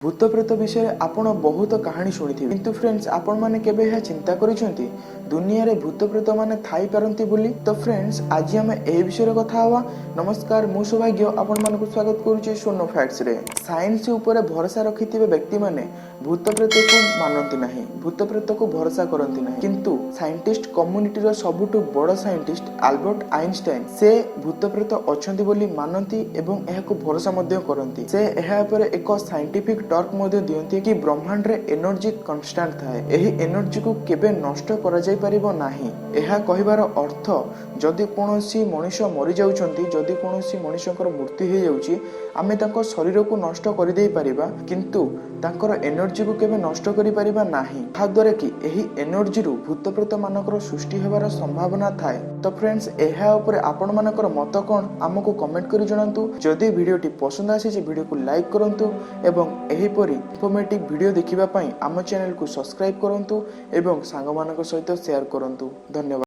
भूत प्रेत विषय आपण बहुत कहानी शुणी किंतु फ्रेंड्स आपण माने केबे यह चिंता करिसेंती दुनिया रे भूत प्रेत माने थाई पारंती बोली। तो फ्रेंड्स आज हम ए विषय कथा हवा। नमस्कार, मु सौभाग्य आपण मानकु स्वागत करूची सोनो फैक्ट्स रे। साइंस ऊपर भरोसा रखिथिबे व्यक्ति माने भूत प्रेत को मानंती नाही, भूत प्रेत को भरोसा करंती नाही, किंतु साइंटिस्ट कम्युनिटी रो सबुटु बड़ साइंटिस्ट अल्बर्ट आइंस्टाइन से भूत प्रेत अछंती बोली मानंती एवं एहा को भरोसा मध्य करंती। से एहा पर एक साइंटिफिक टर्क मध्य दियंती कि ब्रह्मांड रे एनर्जी कांस्टेंट थाए, एही एनर्जी को केबे नष्ट करा जाय परिबो नाही। एहा कहिबार अर्थ जदि कोनोसी मनुष्य मरि जाउछंती, जदि कोनोसी मनुष्यकर मृत्यु हे जाउची, आमे तांको शरीर को नष्ट करि देई परिबा, किंतु तांकर एनर्जी को केबे नष्ट करि परिबा नाही। हा द्वारा कि एही एनर्जी रु भूत प्रेत मानकर सृष्टि हेबार संभावना थाए। तो फ्रेंड्स एहा ऊपर आपण मानकर मत कोन हमकु कमेंट करि जणांतु। जदि वीडियोटी पसंद आसी वीडियो को लाइक करंतु एवं एहीपरि इन्फॉर्मेटिव वीडियो देखिबा पई आम चैनल को सब्सक्राइब करंतु एवं सांग मानक सहित शेयर करंतु। धन्यवाद।